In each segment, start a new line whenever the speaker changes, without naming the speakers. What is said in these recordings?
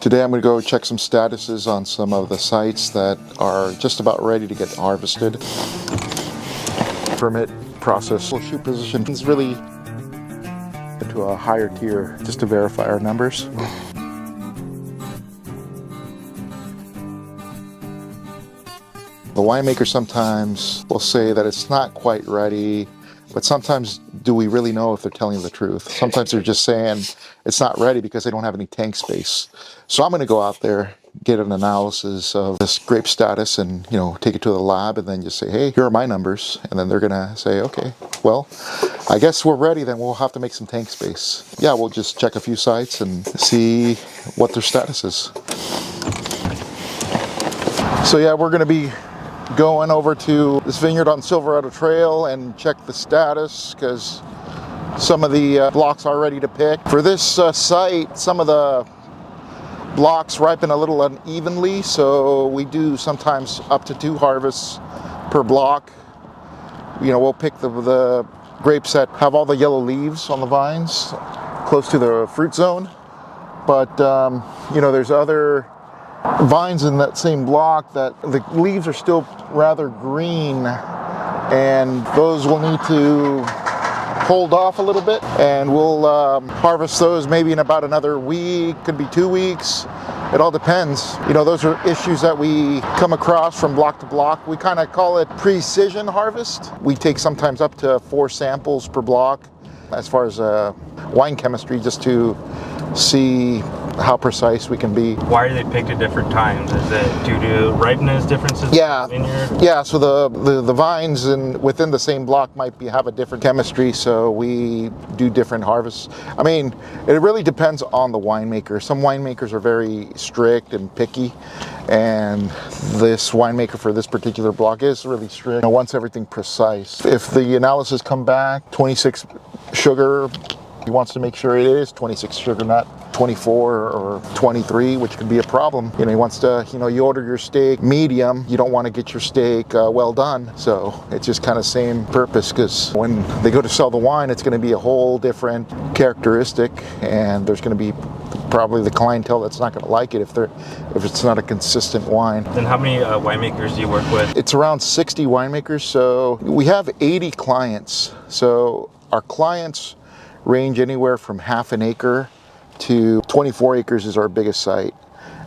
Today I'm going to go check some statuses on some of the sites that are just about ready to get harvested. Permit process. Shoot position is really into a higher tier just to verify our numbers. The winemaker sometimes will say that it's not quite ready, but sometimes do we really know if they're telling the truth? Sometimes they're just saying it's not ready because they don't have any tank space. So I'm going to go out there, get an analysis of this grape status and, take it to the lab and then just say, hey, here are my numbers. And then they're going to say, okay, well, I guess we're ready, then we'll have to make some tank space. Yeah, we'll just check a few sites and see what their status is. So yeah, we're going to be going over to this vineyard on Silverado Trail and check the status because some of the blocks are ready to pick. For this site, some of the blocks ripen a little unevenly, so we do sometimes up to 2 harvests per block. We'll pick the grapes that have all the yellow leaves on the vines close to the fruit zone, but there's other vines in that same block that the leaves are still rather green, and those will need to hold off a little bit, and we'll harvest those maybe in about another week, could be 2 weeks. It all depends. Those are issues that we come across from block to block. We kind of call it precision harvest. We take sometimes up to 4 samples per block as far as wine chemistry, just to see how precise we can be.
Why are they picked at different times? Is it due to ripeness differences?
Yeah,
in the vineyard?
yeah. So the vines within the same block might have a different chemistry, so we do different harvests. I mean, it really depends on the winemaker. Some winemakers are very strict and picky, and this winemaker for this particular block is really strict. Wants everything precise. If the analysis come back 26 sugar, he wants to make sure it is 26 sugar, not 24 or 23, which could be a problem. He wants to, you order your steak medium, you don't want to get your steak well done. So it's just kind of same purpose, because when they go to sell the wine, it's going to be a whole different characteristic, and there's going to be probably the clientele that's not going to like it if it's not a consistent wine.
Then how many winemakers do you work with?
It's around 60 winemakers. So we have 80 clients. So our clients range anywhere from half an acre to 24 acres is our biggest site.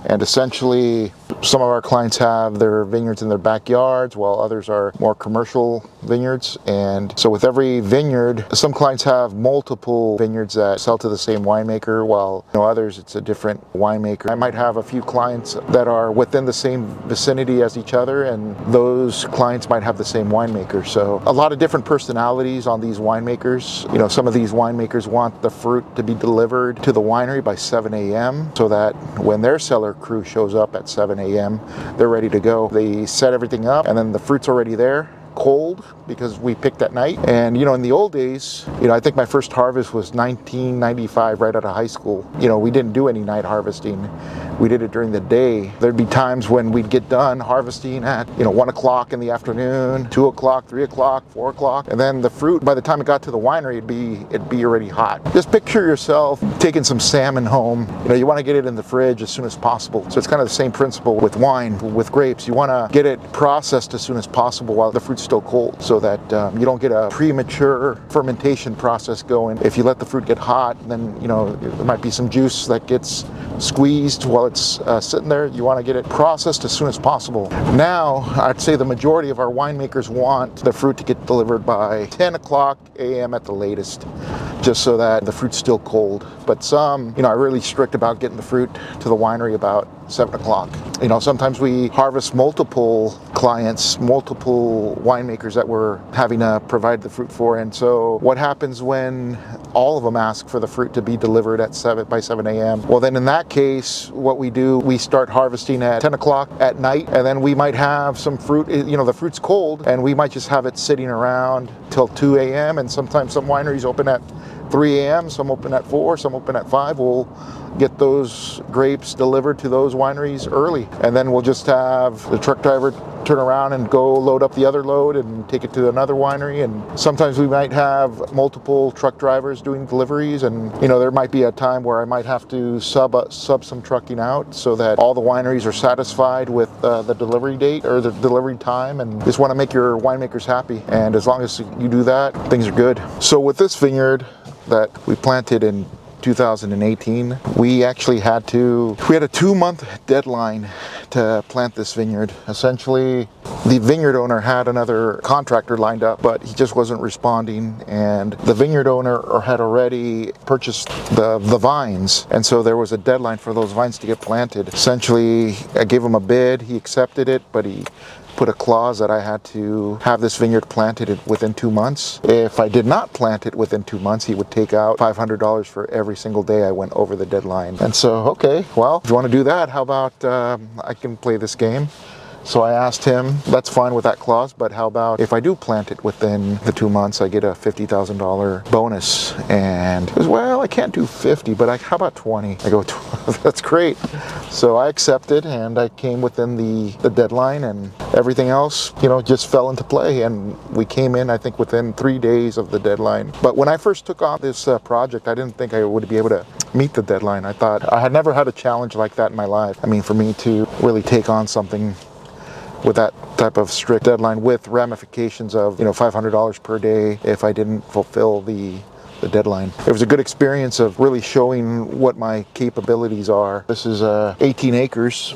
And essentially, some of our clients have their vineyards in their backyards, while others are more commercial vineyards. And so with every vineyard, some clients have multiple vineyards that sell to the same winemaker, while others it's a different winemaker. I might have a few clients that are within the same vicinity as each other, and those clients might have the same winemaker. So a lot of different personalities on these winemakers. Some of these winemakers want the fruit to be delivered to the winery by 7 a.m. so that when their cellar crew shows up at 7 a.m. they're ready to go. They set everything up, and then the fruit's already there, cold, because we picked at night. And in the old days, I think my first harvest was 1995, right out of high school. We didn't do any night harvesting. We did it during the day. There'd be times when we'd get done harvesting at 1 o'clock in the afternoon, 2 o'clock, 3 o'clock, 4 o'clock, and then the fruit, by the time it got to the winery, it'd be already hot. Just picture yourself taking some salmon home. You want to get it in the fridge as soon as possible. So it's kind of the same principle with wine, with grapes. You want to get it processed as soon as possible while the fruit's still cold, so that you don't get a premature fermentation process going. If you let the fruit get hot, then there might be some juice that gets squeezed while it's sitting there. You want to get it processed as soon as possible. Now, I'd say the majority of our winemakers want the fruit to get delivered by 10 o'clock a.m. at the latest, just so that the fruit's still cold. But some, are really strict about getting the fruit to the winery about 7 o'clock. Sometimes we harvest multiple clients, multiple winemakers that we're having to provide the fruit for. And so what happens when all of them ask for the fruit to be delivered by 7 a.m.? Well, then in that case, what we do, we start harvesting at 10 o'clock at night, and then we might have some fruit, the fruit's cold, and we might just have it sitting around till 2 a.m. And sometimes some wineries open at 3 a.m., some open at 4, some open at 5. We'll get those grapes delivered to those wineries early, and then we'll just have the truck driver turn around and go load up the other load and take it to another winery. And sometimes we might have multiple truck drivers doing deliveries, and there might be a time where I might have to sub some trucking out so that all the wineries are satisfied with the delivery date or the delivery time, and just want to make your winemakers happy. And as long as you do that, things are good. So with this vineyard that we planted in 2018, we actually had a 2-month deadline to plant this vineyard. Essentially, the vineyard owner had another contractor lined up, but he just wasn't responding, and the vineyard owner had already purchased the vines, and so there was a deadline for those vines to get planted. Essentially, I gave him a bid, he accepted it, but he put a clause that I had to have this vineyard planted within 2 months. If I did not plant it within 2 months, he would take out $500 for every single day I went over the deadline. And so, okay, well, if you want to do that, how about I can play this game? So I asked him, that's fine with that clause, but how about if I do plant it within the 2 months, I get a $50,000 bonus? And he goes, well, I can't do 50, but how about 20? I go, that's great. So I accepted, and I came within the deadline, and everything else, just fell into play. And we came in, I think, within 3 days of the deadline. But when I first took on this project, I didn't think I would be able to meet the deadline. I thought I had never had a challenge like that in my life. I mean, for me to really take on something with that type of strict deadline with ramifications of $500 per day if I didn't fulfill the deadline. It was a good experience of really showing what my capabilities are. This is 18 acres,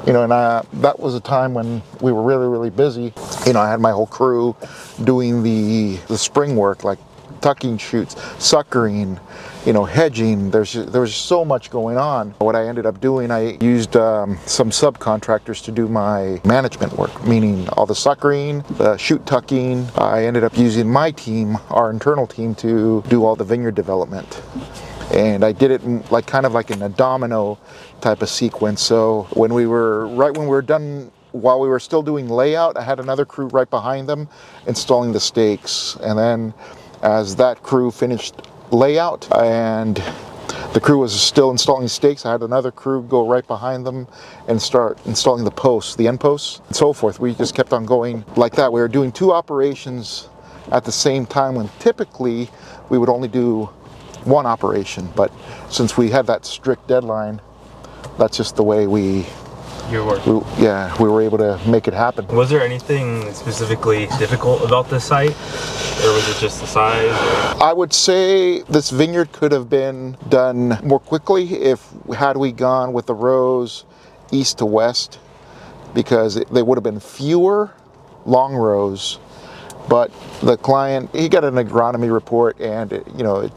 and that was a time when we were really, really busy. I had my whole crew doing the spring work, like tucking shoots, suckering, hedging. There was so much going on. What I ended up doing, I used some subcontractors to do my management work, meaning all the suckering, the shoot tucking. I ended up using my team, our internal team, to do all the vineyard development. And I did it kind of like in a domino type of sequence. So when we were done, while we were still doing layout, I had another crew right behind them installing the stakes. And then as that crew finished layout and the crew was still installing stakes, I had another crew go right behind them and start installing the posts, the end posts, and so forth. We just kept on going like that. We were doing 2 operations at the same time when typically we would only do 1 operation. But since we had that strict deadline, that's just the way we were able to make it happen.
Was there anything specifically difficult about this site, or was it just the size?
I would say this vineyard could have been done more quickly had we gone with the rows east to west, because they would have been fewer long rows. But the client, he got an agronomy report, and it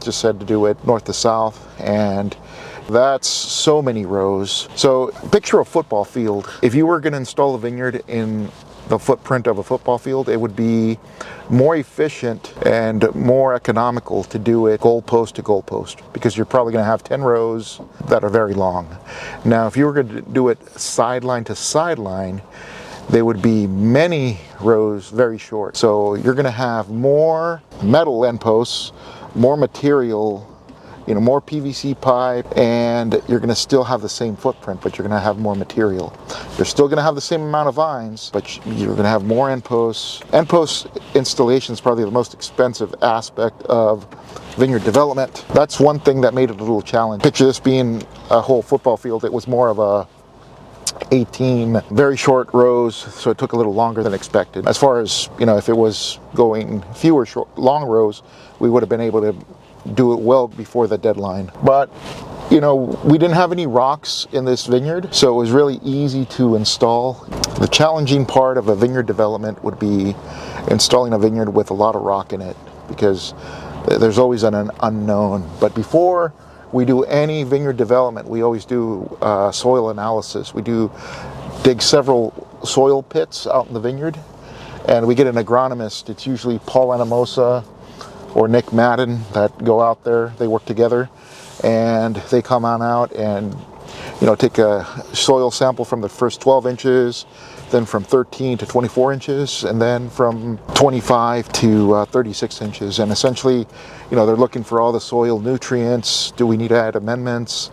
just said to do it north to south, and that's so many rows. So picture a football field. If you were going to install a vineyard in the footprint of a football field, it would be more efficient and more economical to do it goalpost to goalpost, because you're probably going to have 10 rows that are very long. Now, if you were going to do it sideline to sideline, there would be many rows very short. So you're going to have more metal end posts, more material, more PVC pipe, and you're going to still have the same footprint, but you're going to have more material. You're still going to have the same amount of vines, but you're going to have more end posts. End post installation is probably the most expensive aspect of vineyard development. That's one thing that made it a little challenging. Picture this being a whole football field. It was more of a 18 very short rows, so it took a little longer than expected. As far as, if it was going fewer long rows, we would have been able to do it well before the deadline. But we didn't have any rocks in this vineyard, so it was really easy to install. The challenging part of a vineyard development would be installing a vineyard with a lot of rock in it, because there's always an unknown. But before we do any vineyard development, we always do soil analysis. We do dig several soil pits out in the vineyard, and we get an agronomist. It's usually Paul Anamosa or Nick Madden that go out there. They work together, and they come on out and take a soil sample from the first 12 inches, then from 13 to 24 inches, and then from 25 to 36 inches. And essentially, they're looking for all the soil nutrients. Do we need to add amendments?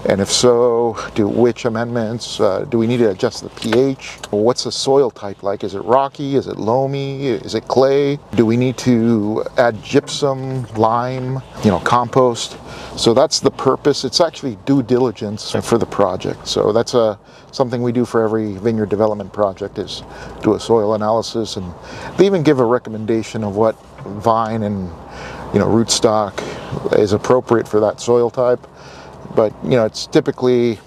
And if so, which amendments? Do we need to adjust the pH? What's the soil type like? Is it rocky? Is it loamy? Is it clay? Do we need to add gypsum, lime, compost? So that's the purpose. It's actually due diligence for the project. So that's something we do for every vineyard development project, is do a soil analysis. And they even give a recommendation of what vine and rootstock is appropriate for that soil type. But it's typically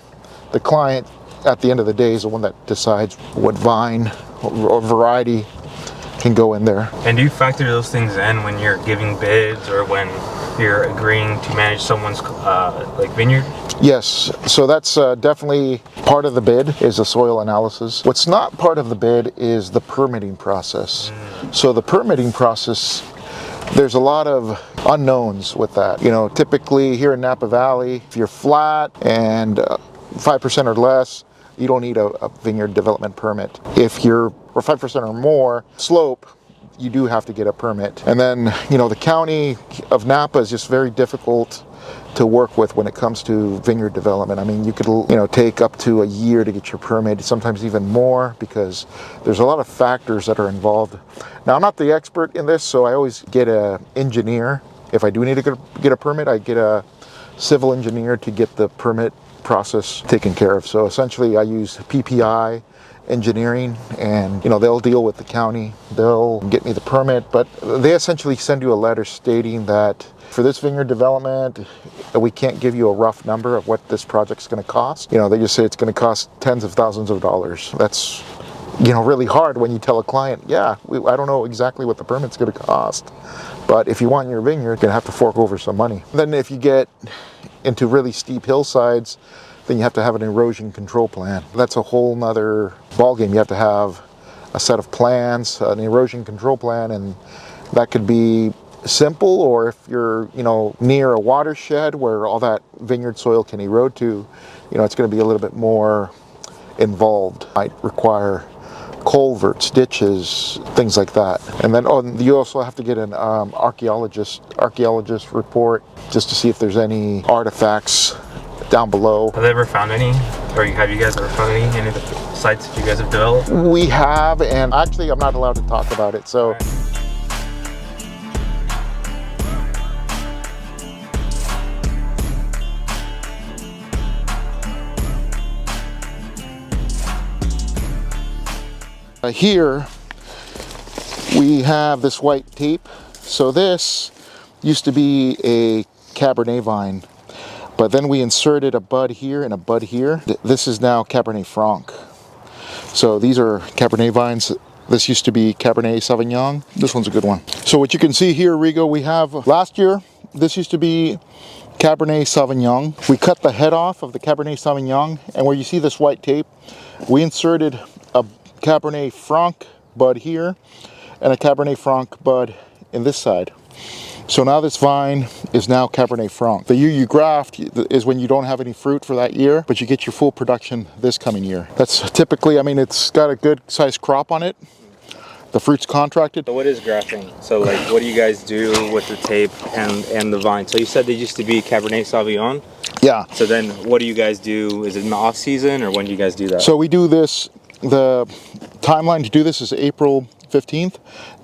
the client at the end of the day is the one that decides what vine or variety can go in there.
And do you factor those things in when you're giving bids or when you're agreeing to manage someone's vineyard?
Yes, so that's definitely part of the bid, is the soil analysis. What's not part of the bid is the permitting process. So the permitting process, there's a lot of unknowns with that. Typically here in Napa Valley, if you're flat and 5% or less, you don't need a vineyard development permit. If you're 5% or more slope, you do have to get a permit. And then, the county of Napa is just very difficult to work with when it comes to vineyard development. I mean, you could, take up to a year to get your permit, sometimes even more, because there's a lot of factors that are involved. Now, I'm not the expert in this, so I always get an engineer. If I do need to get a permit, I get a civil engineer to get the permit process taken care of. So essentially, I use PPI engineering, and they'll deal with the county. They'll get me the permit, but they essentially send you a letter stating that for this vineyard development, we can't give you a rough number of what this project's going to cost. They just say it's going to cost tens of thousands of dollars. That's really hard when you tell a client, I don't know exactly what the permit's going to cost, but if you want your vineyard, you're going to have to fork over some money. Then if you get into really steep hillsides, then you have to have an erosion control plan. That's a whole nother ballgame. You have to have a set of plans, an erosion control plan, and that could be simple, or if you're near a watershed where all that vineyard soil can erode to, it's going to be a little bit more involved. Might require culverts, ditches, things like that. And then you also have to get an archaeologist report just to see if there's any artifacts down below.
Have they ever found any, or have you guys ever found any of the sites that you guys have developed?
We have, and actually I'm not allowed to talk about it, so.
Right.
Here we have this white tape. So this used to be a Cabernet vine, but then we inserted a bud here and a bud here. This is now Cabernet Franc. So these are Cabernet vines. This used to be Cabernet Sauvignon. This one's a good one. So what you can see here, Rigo, we have last year, this used to be Cabernet Sauvignon. We cut the head off of the Cabernet Sauvignon, and where you see this white tape, we inserted a Cabernet Franc bud here and a Cabernet Franc bud in this side. So now this vine is now Cabernet Franc. The year you graft is when you don't have any fruit for that year, but you get your full production this coming year. That's typically, it's got a good sized crop on it. The fruit's contracted.
So what is grafting? So what do you guys do with the tape and the vine? So you said they used to be Cabernet Sauvignon?
Yeah.
So then what do you guys do? Is it in the off season, or when do you guys do that?
So we do this, the timeline to do this is April 15th.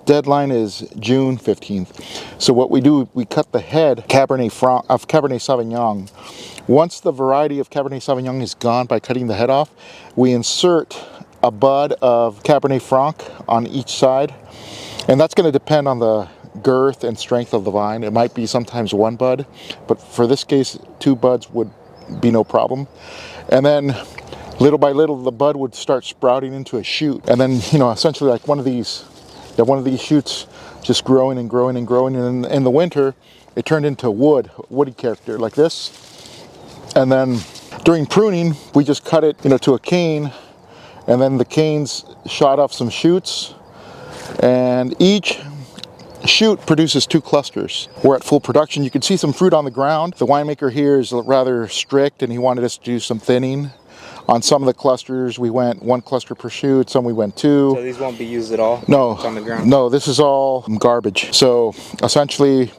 Deadline is June 15th. So what we do, we cut the head Cabernet Franc of Cabernet Sauvignon. Once the variety of Cabernet Sauvignon is gone by cutting the head off, we insert a bud of Cabernet Franc on each side. And that's going to depend on the girth and strength of the vine. It might be sometimes one bud, but for this case, 2 buds would be no problem. And then little by little, the bud would start sprouting into a shoot. And then, essentially like one of these shoots just growing and growing and growing. And in the winter, it turned into woody character like this. And then during pruning, we just cut it, to a cane. And then the canes shot off some shoots. And each shoot produces 2 clusters. We're at full production. You can see some fruit on the ground. The winemaker here is rather strict and he wanted us to do some thinning. On some of the clusters, we went 1 cluster per shoot, some we went 2.
So these won't be used at all?
No,
It's on the ground?
no, this is all garbage. So essentially,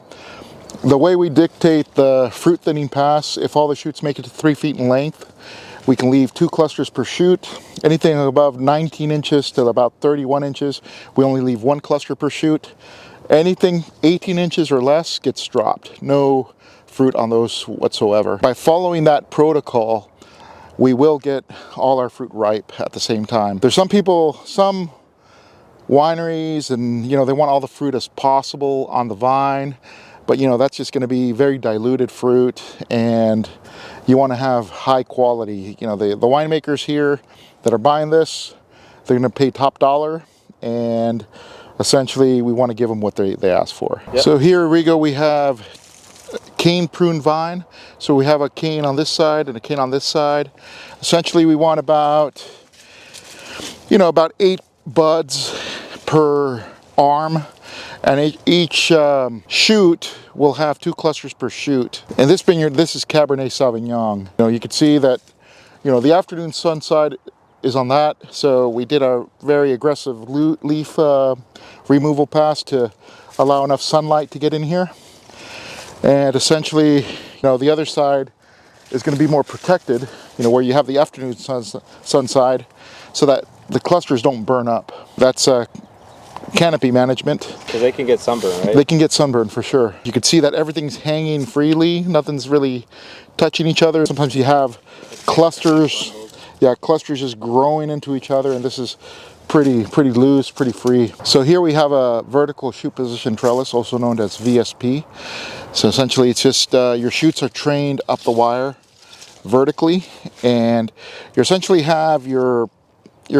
the way we dictate the fruit thinning pass, if all the shoots make it to 3 feet in length, we can leave 2 clusters per shoot. Anything above 19 inches to about 31 inches, we only leave 1 cluster per shoot. Anything 18 inches or less gets dropped. No fruit on those whatsoever. By following that protocol, we will get all our fruit ripe at the same time. There's some people, some wineries, and they want all the fruit as possible on the vine, but that's just going to be very diluted fruit, and you want to have high quality. The winemakers here that are buying this, they're going to pay top dollar, and essentially we want to give them what they ask for. Yep. So here at Rigo we have cane prune vine. So we have a cane on this side and a cane on this side. Essentially we want about 8 buds per arm, and each shoot will have 2 clusters per shoot. In this vineyard, this is Cabernet Sauvignon. You can see that the afternoon sun side is on that, so we did a very aggressive leaf removal pass to allow enough sunlight to get in here. And essentially, the other side is going to be more protected, where you have the afternoon sun side, so that the clusters don't burn up. That's canopy management.
Because they can get sunburned, right?
They can get sunburned for sure. You can see that everything's hanging freely. Nothing's really touching each other. Sometimes you have clusters. Yeah, clusters just growing into each other, and this is pretty loose, pretty free. So here we have a vertical shoot position trellis, also known as VSP. So essentially it's just your shoots are trained up the wire vertically, and you essentially have your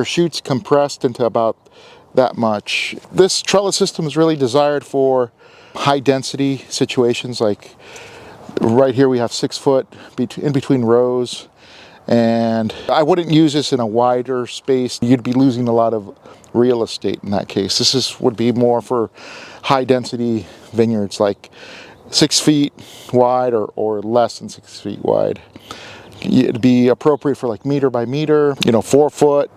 shoots compressed into about that much. This trellis system is really desired for high density situations, like right here we have 6 foot in between rows. And I wouldn't use this in a wider space. You'd be losing a lot of real estate in that case. This would be more for high density vineyards, like 6 feet wide or less than 6 feet wide. It'd be appropriate for like meter by meter, 4 foot,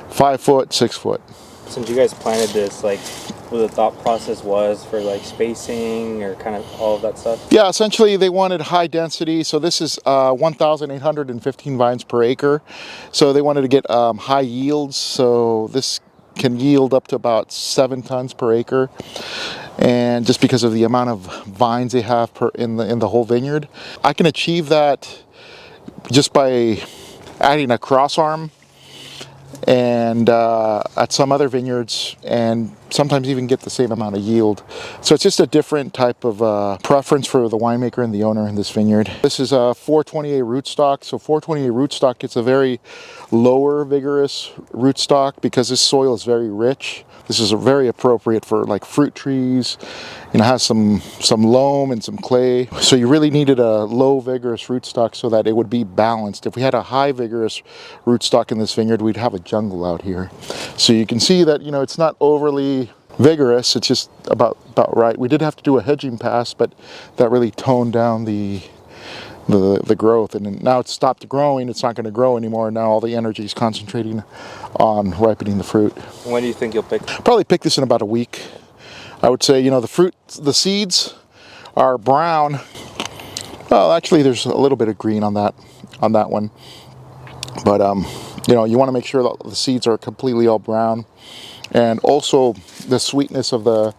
5 foot, 6 foot.
Since you guys planted this, like, what the thought process was for like spacing or kind of all of that stuff?
Yeah, essentially they wanted high density. So this is 1,815 vines per acre. So they wanted to get high yields. So this can yield up to about 7 tons per acre. And just because of the amount of vines they have in the whole vineyard, I can achieve that just by adding a cross arm and at some other vineyards, and sometimes even get the same amount of yield. So it's just a different type of preference for the winemaker and the owner in this vineyard. This is a 428 rootstock. So 428 rootstock gets a very lower vigorous rootstock because this soil is very rich. This is very appropriate for like fruit trees. Has some loam and some clay. So you really needed a low vigorous rootstock so that it would be balanced. If we had a high vigorous rootstock in this vineyard, we'd have a jungle out here. So you can see that it's not overly vigorous. It's just about right. We did have to do a hedging pass, but that really toned down the growth, and now it's stopped growing. It's not going to grow anymore. Now all the energy is concentrating on ripening the fruit.
When do you think you'll pick?
Probably pick this in about a week. I would say, the seeds are brown. Well, actually there's a little bit of green on that one, but you want to make sure that the seeds are completely all brown, and also the sweetness of the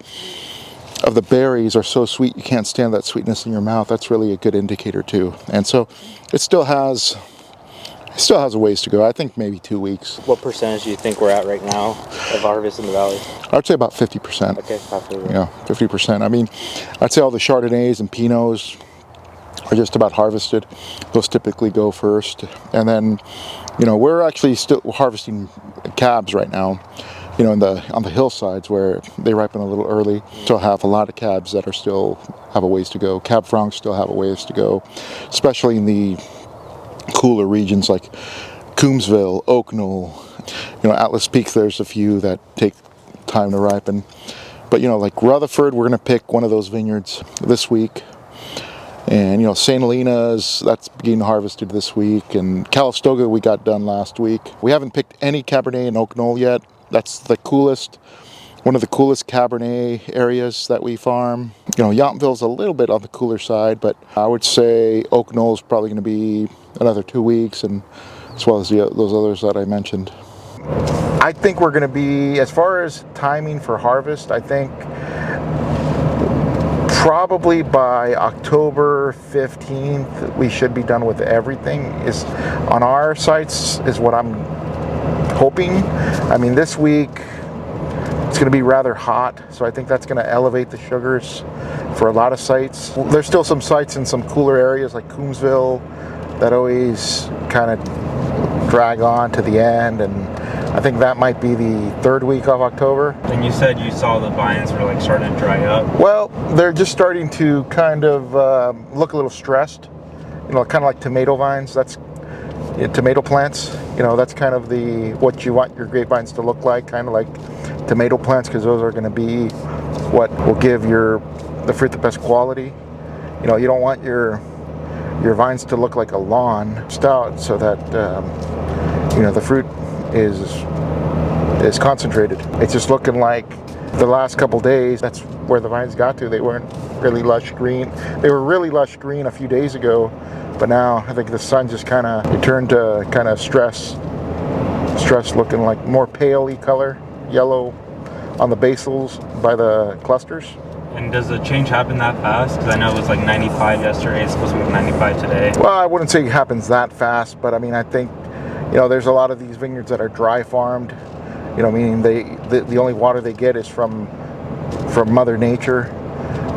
berries are so sweet you can't stand that sweetness in your mouth. That's really a good indicator too. And so it still has a ways to go. I think maybe 2 weeks.
What percentage do you think we're at right now of harvest in the valley?
I'd say about 50%.
Okay, halfway.
Yeah, 50%. I mean, I'd say all the Chardonnays and Pinots are just about harvested. Those typically go first. And then, we're actually still harvesting cabs right now. On the hillsides where they ripen a little early. Still have a lot of cabs that are still have a ways to go. Cab Francs still have a ways to go, especially in the cooler regions like Coombsville, Oak Knoll, Atlas Peak. There's a few that take time to ripen, But like Rutherford, we're going to pick one of those vineyards this week. And St. Helena's, that's being harvested this week. And Calistoga we got done last week. We haven't picked any Cabernet in Oak Knoll yet. That's the coolest, one of the coolest Cabernet areas that we farm. Yountville's a little bit on the cooler side, but I would say Oak Knoll is probably going to be another 2 weeks, and as well as those others that I mentioned. I think we're going to be, as far as timing for harvest, I think probably by October 15th, we should be done with everything. Is on our sites is what I'm hoping. I mean, this week it's going to be rather hot, so I think that's going to elevate the sugars for a lot of sites. There's still some sites in some cooler areas like Coombsville that always kind of drag on to the end, and I think that might be the third week of October.
And you said you saw the vines were like starting to dry up.
Well, they're just starting to kind of look a little stressed. Kind of like tomato vines. That's tomato plants. That's kind of what you want your grapevines to look like, kind of like tomato plants, because those are going to be what will give the fruit the best quality. You don't want your vines to look like a lawn stout, so that the fruit is concentrated. It's just looking like the last couple days, that's where the vines got to. They weren't really lush green. They were really lush green a few days ago, but now I think the sun just it turned to kind of stress looking like more paley color, yellow on the basals by the clusters.
And does the change happen that fast? Because I know it was like 95 yesterday, it's supposed to be 95 today.
Well, I wouldn't say it happens that fast, but I mean, I think there's a lot of these vineyards that are dry farmed, meaning the only water they get is from Mother Nature.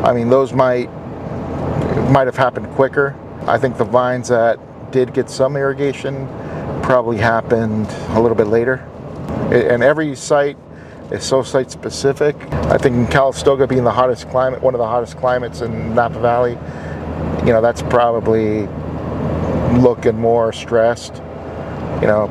I mean, those might have happened quicker. I think the vines that did get some irrigation probably happened a little bit later. And every site is so site specific. I think in Calistoga being the hottest climate, one of the hottest climates in Napa Valley, that's probably looking more stressed.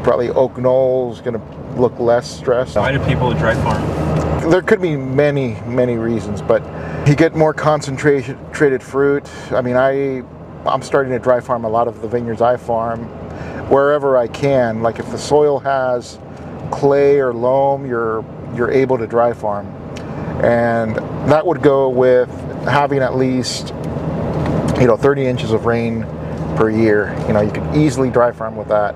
Probably Oak Knoll's going to look less stressed.
Why do people dry farm?
There could be many, many reasons, but you get more concentrated fruit. I mean, I'm starting to dry farm a lot of the vineyards I farm wherever I can. Like if the soil has clay or loam, you're able to dry farm. And that would go with having at least 30 inches of rain per year. You could easily dry farm with that.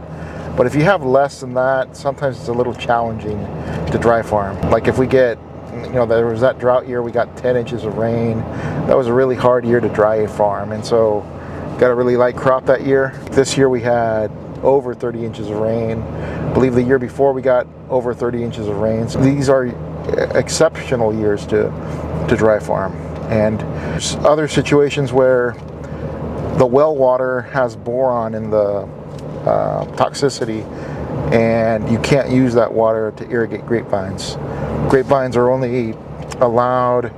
But if you have less than that, sometimes it's a little challenging to dry farm. Like if we get, there was that drought year, we got 10 inches of rain. That was a really hard year to dry farm. And so got a really light crop that year. This year we had over 30 inches of rain. I believe the year before we got over 30 inches of rain. So these are exceptional years to dry farm. And there's other situations where the well water has boron in the toxicity, and you can't use that water to irrigate grapevines. Grapevines are only allowed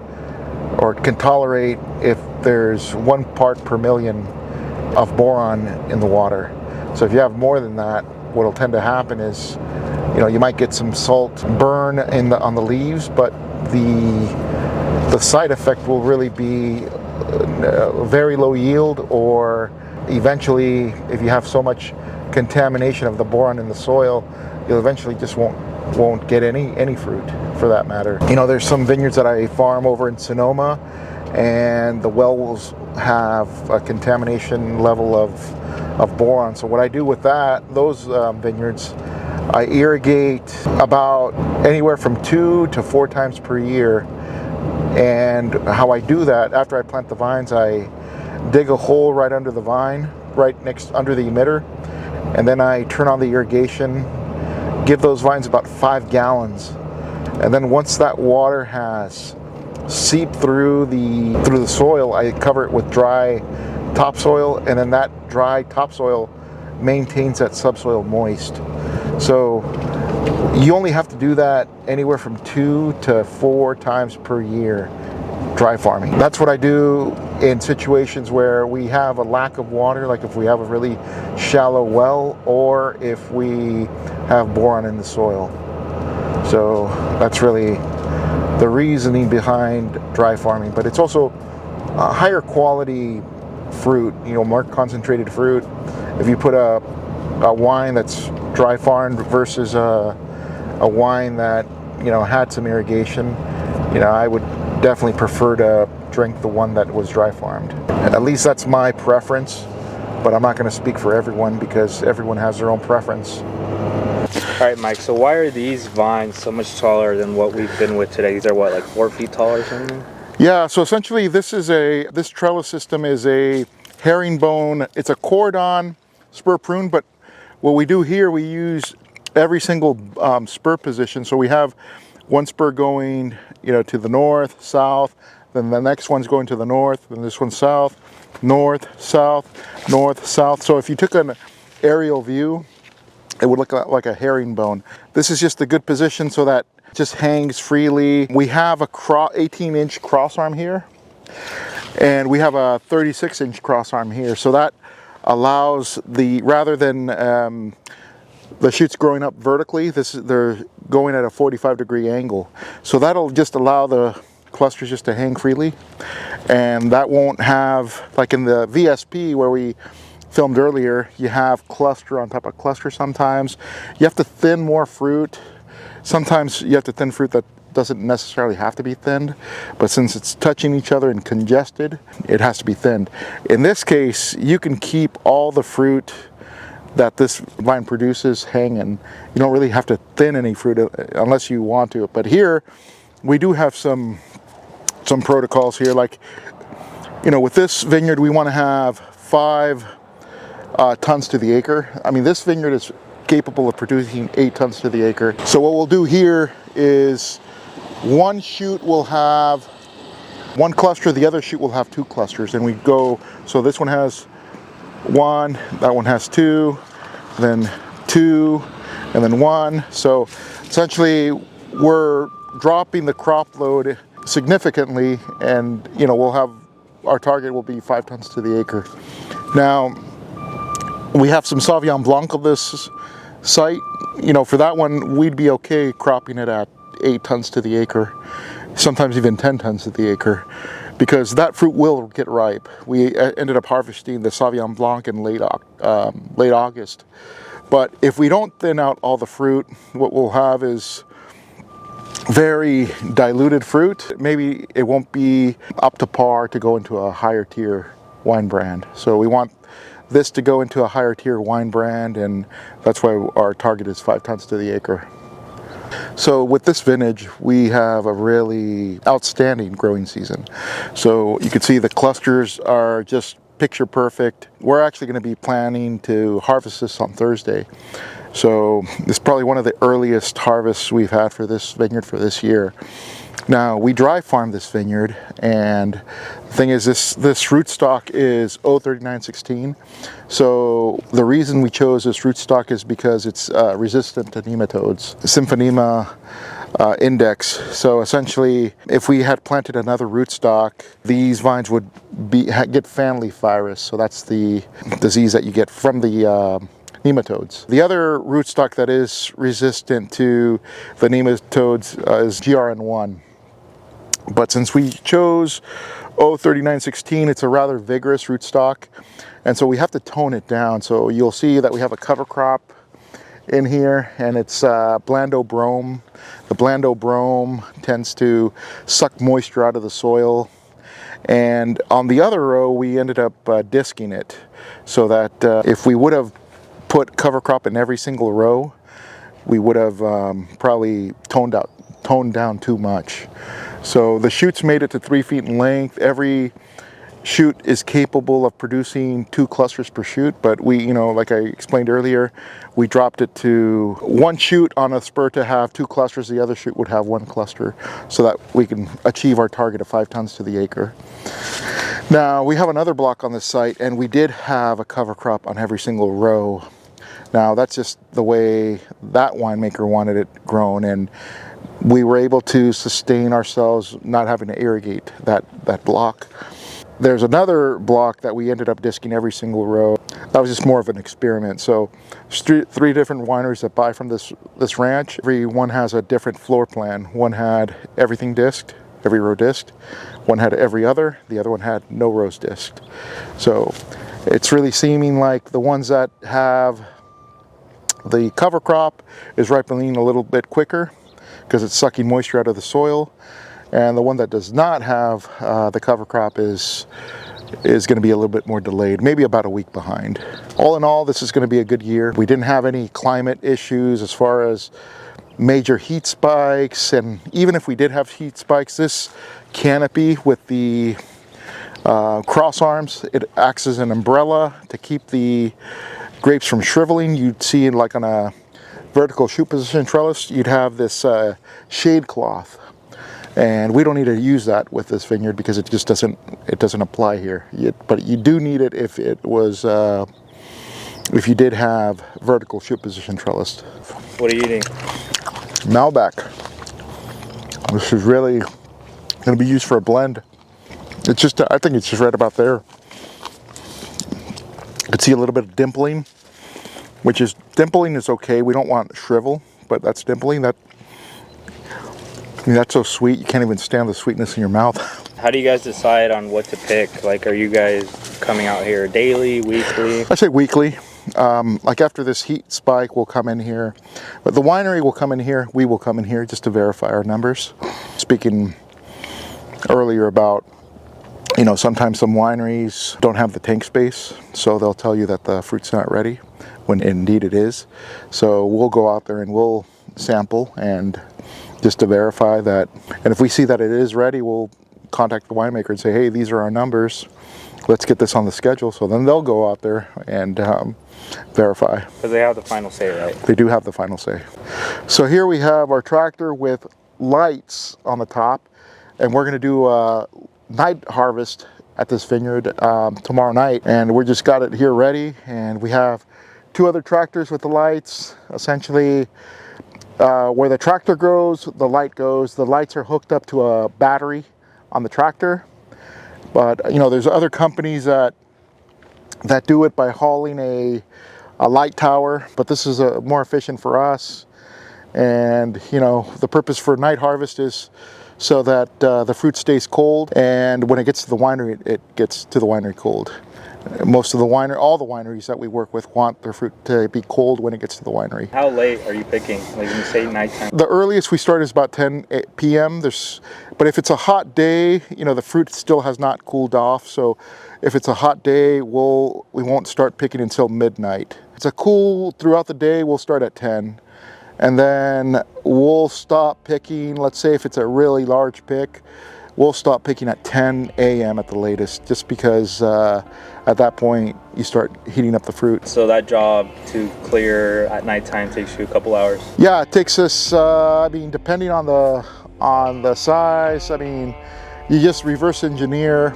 or can tolerate if there's 1 part per million of boron in the water. So if you have more than that, what'll tend to happen is, you might get some salt burn on the leaves, but the side effect will really be very low yield, or eventually, if you have so much contamination of the boron in the soil, you'll eventually just won't get any fruit, for that matter. There's some vineyards that I farm over in Sonoma, and the wells have a contamination level of boron. So what I do with those vineyards, I irrigate about anywhere from 2 to 4 times per year. And how I do that, after I plant the vines, I dig a hole right under the vine, right under the emitter, and then I turn on the irrigation, give those vines about 5 gallons. And then once that water has seeped through the soil, I cover it with dry topsoil, and then that dry topsoil maintains that subsoil moist. So you only have to do that anywhere from 2 to 4 times per year, dry farming. That's what I do in situations where we have a lack of water, like if we have a really shallow well, or if we have boron in the soil. So that's really the reasoning behind dry farming, but it's also higher quality fruit, more concentrated fruit. If you put a wine that's dry farmed versus a wine that had some irrigation, I would definitely prefer to drink the one that was dry farmed. At least that's my preference, but I'm not going to speak for everyone because everyone has their own preference.
All right, Mike, so why are these vines so much taller than what we've been with today? These are what, like 4 feet tall or something?
Yeah, so essentially this trellis system is a herringbone. It's a cordon spur prune, but what we do here, we use every single spur position. So we have one spur going, to the north, south, then the next one's going to the north, then this one's south, north, south, north, south. So if you took an aerial view, it would look like a herringbone. This is just a good position so that it just hangs freely. We have a 18-inch cross arm here, and we have a 36-inch cross arm here. So that allows rather than the shoots growing up vertically, they're going at a 45-degree angle. So that'll just allow the clusters just to hang freely, and that won't have, like in the VSP where we filmed earlier, you have cluster on top of cluster sometimes. You have to thin more fruit. Sometimes you have to thin fruit that doesn't necessarily have to be thinned, but since it's touching each other and congested, it has to be thinned. In this case, you can keep all the fruit that this vine produces hanging. You don't really have to thin any fruit unless you want to. But here, we do have some protocols here. Like, with this vineyard, we want to have 5 tons to the acre. I mean, this vineyard is capable of producing 8 tons to the acre. So what we'll do here is one shoot will have 1 cluster, the other shoot will have 2 clusters, and we go, so this one has 1, that one has 2, then 2, and then 1. So essentially we're dropping the crop load significantly, and we'll have, our target will be 5 tons to the acre. Now, we have some Sauvignon Blanc of this site. For that one, we'd be okay cropping it at 8 tons to the acre, sometimes even 10 tons to the acre, because that fruit will get ripe. We ended up harvesting the Sauvignon Blanc in late August. But if we don't thin out all the fruit, what we'll have is very diluted fruit. Maybe it won't be up to par to go into a higher tier wine brand. So we want this to go into a higher tier wine brand, and that's why our target is 5 tons to the acre. So with this vintage, we have a really outstanding growing season. So you can see the clusters are just picture perfect. We're actually going to be planning to harvest this on Thursday. So this is probably one of the earliest harvests we've had for this vineyard for this year. Now, we dry farm this vineyard, and the thing is, this rootstock is 03916. So the reason we chose this rootstock is because it's resistant to nematodes, Symphonema index. So essentially, if we had planted another rootstock, these vines would get fan leaf virus. So that's the disease that you get from the nematodes. The other rootstock that is resistant to the nematodes is GRN1. But since we chose 03916, it's a rather vigorous rootstock, and so we have to tone it down. So you'll see that we have a cover crop in here, and it's Blando brome. The Blando brome tends to suck moisture out of the soil. And on the other row, we ended up disking it, so that if we would have put cover crop in every single row, we would have probably toned down too much. So the shoots made it to 3 feet in length. Every shoot is capable of producing 2 clusters per shoot, but we, like I explained earlier, we dropped it to 1 shoot on a spur to have 2 clusters. The other shoot would have 1 cluster, so that we can achieve our target of 5 tons to the acre. Now, we have another block on this site, and we did have a cover crop on every single row. Now, that's just the way that winemaker wanted it grown, and we were able to sustain ourselves not having to irrigate that block. There's another block that we ended up disking every single row. that was just more of an experiment. So there's three different wineries that buy from this ranch. Every one has a different floor plan. One had everything disked, every row disked. One had every other, the other one had no rows disked. So it's really seeming like the ones that have the cover crop is ripening a little bit quicker because it's sucking moisture out of the soil, and the one that does not have the cover crop is going to be a little bit more delayed, maybe about a week behind. All in all, this is going to be a good year. We didn't have any climate issues as far as major heat spikes, and even if we did have heat spikes, this canopy with the cross arms, it acts as an umbrella to keep the grapes from shriveling. You'd see like on a vertical shoot position trellis, you'd have this shade cloth, and we don't need to use that with this vineyard because it just doesn't apply here. But you do need it if it was if you did have vertical shoot position trellis.
What are you eating?
Malbec. This is really going to be used for a blend. It's just, I think it's just right about there. You can see a little bit of dimpling, which is, dimpling is okay. We don't want shrivel, but that's dimpling. That's so sweet, you can't even stand the sweetness in your mouth.
How do you guys decide on what to pick? Like, are you guys coming out here daily, weekly?
I say weekly. Like after this heat spike, we'll come in here. But the winery will come in here, we will come in here just to verify our numbers. Speaking earlier about, you know, sometimes some wineries don't have the tank space, so they'll tell you that the fruit's not ready, when indeed it is. So we'll go out there and we'll sample, and just to verify that. And if we see that it is ready, we'll contact the winemaker and say, hey, these are our numbers. Let's get this on the schedule. So then they'll go out there and verify.
Because they have the final say, right?
They do have the final say. So here we have our tractor with lights on the top, and we're going to do a night harvest at this vineyard tomorrow night, and we just got it here ready. And we have two other tractors with the lights. Essentially, where the tractor goes, the light goes. The lights are hooked up to a battery on the tractor. But you know, there's other companies that do it by hauling a light tower, but this is more efficient for us. And you know, the purpose for night harvest is so that the fruit stays cold, and when it gets to the winery, it gets to the winery cold. Most of the all the wineries that we work with want their fruit to be cold when it gets to the winery.
How late are you picking? Like when you say nighttime?
The earliest we start is about 10 p.m. But if it's a hot day, you know, the fruit still has not cooled off. So if it's a hot day, we won't start picking until midnight. If it's a cool throughout the day, we'll start at 10. And then we'll stop picking, let's say if it's a really large pick, we'll stop picking at 10 a.m. at the latest, just because at that point you start heating up the fruit.
So that job to clear at nighttime takes you a couple hours?
Yeah, it takes us, I mean, depending on the size, I mean, you just reverse engineer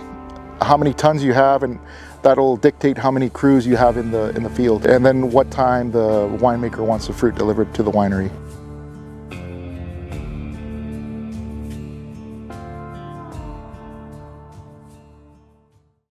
how many tons you have, and that'll dictate how many crews you have in the field, and then what time the winemaker wants the fruit delivered to the winery.